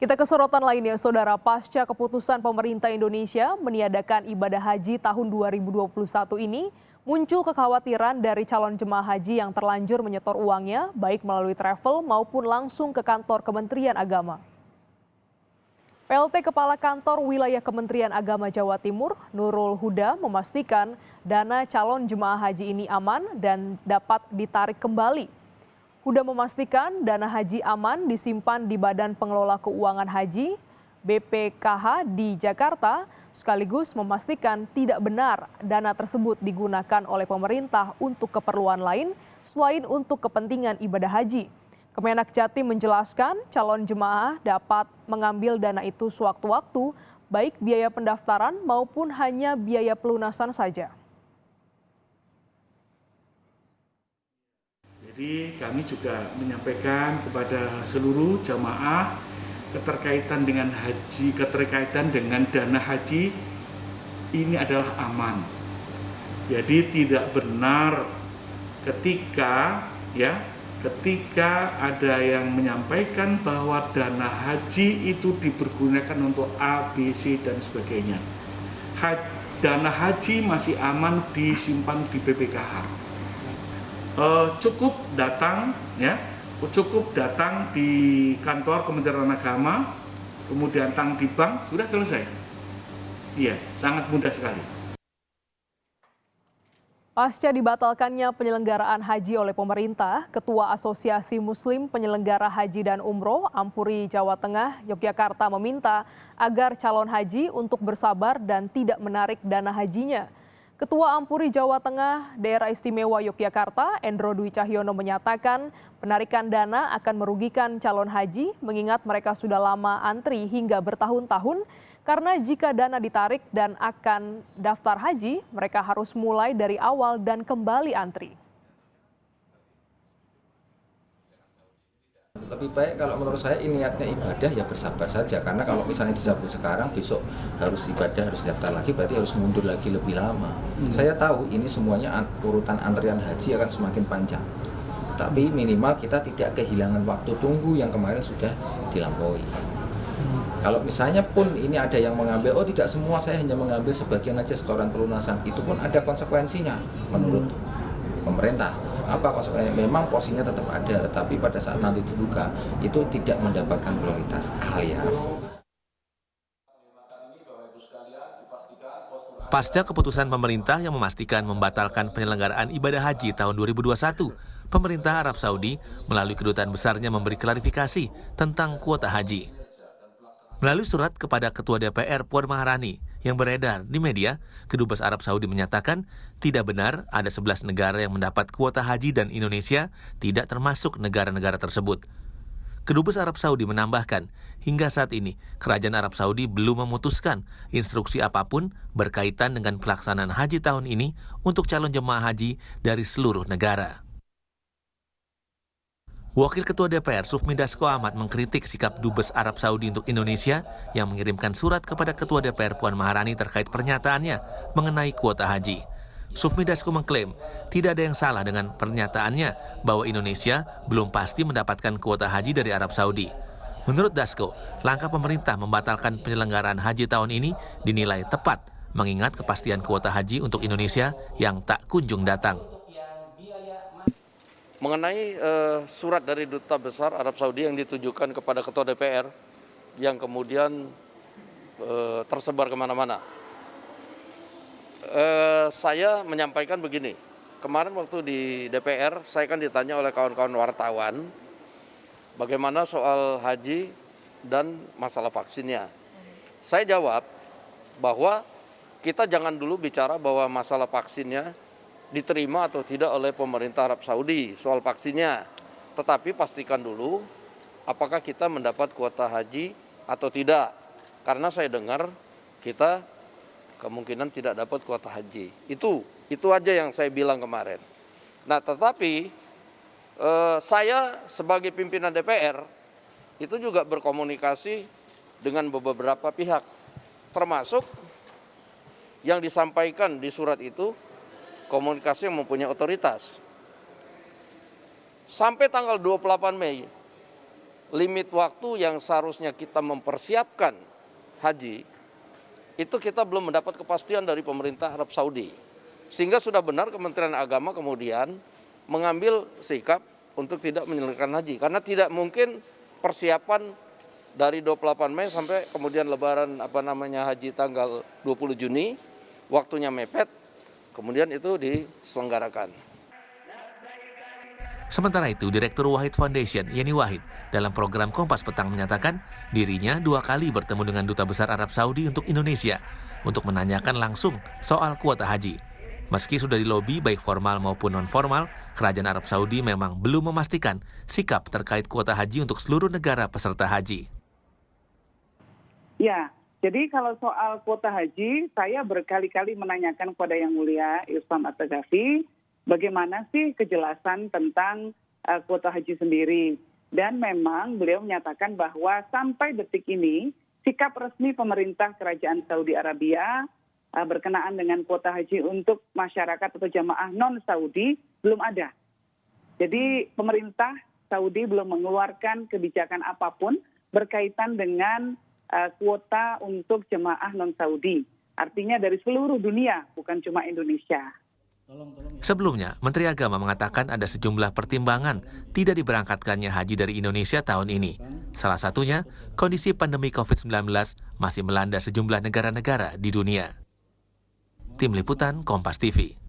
Kita ke sorotan lainnya, Saudara. Pasca keputusan pemerintah Indonesia meniadakan ibadah haji tahun 2021 ini, muncul kekhawatiran dari calon jemaah haji yang terlanjur menyetor uangnya, baik melalui travel maupun langsung ke kantor Kementerian Agama. PLT Kepala Kantor Wilayah Kementerian Agama Jawa Timur, Nurul Huda, memastikan dana calon jemaah haji ini aman dan dapat ditarik kembali. Huda memastikan dana haji aman disimpan di Badan Pengelola Keuangan Haji (BPKH) di Jakarta, sekaligus memastikan tidak benar dana tersebut digunakan oleh pemerintah untuk keperluan lain selain untuk kepentingan ibadah haji. Kemenak Jatim menjelaskan calon jemaah dapat mengambil dana itu sewaktu-waktu, baik biaya pendaftaran maupun hanya biaya pelunasan saja. Jadi kami juga menyampaikan kepada seluruh jamaah keterkaitan dengan dana haji ini adalah aman. Jadi tidak benar ketika ada yang menyampaikan bahwa dana haji itu dipergunakan untuk A, B, C dan sebagainya. Dana haji masih aman disimpan di BPKH. Cukup datang di kantor Kementerian Agama, kemudian tang di bank, sudah selesai. Iya, sangat mudah sekali. Pasca dibatalkannya penyelenggaraan haji oleh pemerintah, Ketua Asosiasi Muslim Penyelenggara Haji dan Umroh Ampuri Jawa Tengah, Yogyakarta meminta agar calon haji untuk bersabar dan tidak menarik dana hajinya. Ketua Ampuri Jawa Tengah Daerah Istimewa Yogyakarta, Endro Dwi Cahyono menyatakan penarikan dana akan merugikan calon haji mengingat mereka sudah lama antri hingga bertahun-tahun karena jika dana ditarik dan akan daftar haji, mereka harus mulai dari awal dan kembali antri. Lebih baik kalau menurut saya ini niatnya ibadah ya bersabar saja, karena kalau misalnya disambut sekarang besok harus ibadah, harus daftar lagi, berarti harus mundur lagi lebih lama. Saya tahu ini semuanya urutan antrian haji akan semakin panjang, tapi minimal kita tidak kehilangan waktu tunggu yang kemarin sudah dilampaui. Kalau misalnya pun ini ada yang mengambil, oh tidak semua, saya hanya mengambil sebagian aja setoran pelunasan, itu pun ada konsekuensinya menurut pemerintah. Apa konsekuensinya? Memang porsinya tetap ada, tetapi pada saat nanti dibuka itu tidak mendapatkan prioritas, alias pasca keputusan pemerintah yang memastikan membatalkan penyelenggaraan ibadah haji tahun 2021, pemerintah Arab Saudi melalui kedutaan besarnya memberi klarifikasi tentang kuota haji. Melalui surat kepada Ketua DPR Puan Maharani yang beredar di media, Kedubes Arab Saudi menyatakan tidak benar ada 11 negara yang mendapat kuota haji dan Indonesia tidak termasuk negara-negara tersebut. Kedubes Arab Saudi menambahkan, hingga saat ini Kerajaan Arab Saudi belum memutuskan instruksi apapun berkaitan dengan pelaksanaan haji tahun ini untuk calon jemaah haji dari seluruh negara. Wakil Ketua DPR Sufmi Dasko Ahmad mengkritik sikap Dubes Arab Saudi untuk Indonesia yang mengirimkan surat kepada Ketua DPR Puan Maharani terkait pernyataannya mengenai kuota haji. Sufmi Dasko mengklaim tidak ada yang salah dengan pernyataannya bahwa Indonesia belum pasti mendapatkan kuota haji dari Arab Saudi. Menurut Dasko, langkah pemerintah membatalkan penyelenggaraan haji tahun ini dinilai tepat mengingat kepastian kuota haji untuk Indonesia yang tak kunjung datang. Mengenai surat dari Duta Besar Arab Saudi yang ditujukan kepada Ketua DPR yang kemudian tersebar kemana-mana. Saya menyampaikan begini, kemarin waktu di DPR saya kan ditanya oleh kawan-kawan wartawan bagaimana soal haji dan masalah vaksinnya. Saya jawab bahwa kita jangan dulu bicara bahwa masalah vaksinnya diterima atau tidak oleh pemerintah Arab Saudi soal vaksinnya. Tetapi pastikan dulu apakah kita mendapat kuota haji atau tidak. Karena saya dengar kita kemungkinan tidak dapat kuota haji. Itu aja yang saya bilang kemarin. Nah tetapi saya sebagai pimpinan DPR itu juga berkomunikasi dengan beberapa pihak. Termasuk yang disampaikan di surat itu komunikasi yang mempunyai otoritas. Sampai tanggal 28 Mei, limit waktu yang seharusnya kita mempersiapkan haji, itu kita belum mendapat kepastian dari pemerintah Arab Saudi. Sehingga sudah benar Kementerian Agama kemudian mengambil sikap untuk tidak menyelenggarakan haji. Karena tidak mungkin persiapan dari 28 Mei sampai kemudian lebaran haji tanggal 20 Juni, waktunya mepet, kemudian itu diselenggarakan. Sementara itu, Direktur Wahid Foundation, Yeni Wahid, dalam program Kompas Petang menyatakan dirinya 2 kali bertemu dengan Duta Besar Arab Saudi untuk Indonesia untuk menanyakan langsung soal kuota haji. Meski sudah dilobi baik formal maupun non-formal, Kerajaan Arab Saudi memang belum memastikan sikap terkait kuota haji untuk seluruh negara peserta haji. Ya, jadi kalau soal kuota haji, saya berkali-kali menanyakan kepada Yang Mulia Islam At-Tagafi, bagaimana sih kejelasan tentang kuota haji sendiri. Dan memang beliau menyatakan bahwa sampai detik ini, sikap resmi pemerintah Kerajaan Saudi Arabia berkenaan dengan kuota haji untuk masyarakat atau jamaah non-Saudi belum ada. Jadi pemerintah Saudi belum mengeluarkan kebijakan apapun berkaitan dengan kuota untuk jemaah non-Saudi. Artinya dari seluruh dunia, bukan cuma Indonesia. Sebelumnya, Menteri Agama mengatakan ada sejumlah pertimbangan tidak diberangkatkannya haji dari Indonesia tahun ini. Salah satunya, kondisi pandemi COVID-19 masih melanda sejumlah negara-negara di dunia. Tim Liputan Kompas TV.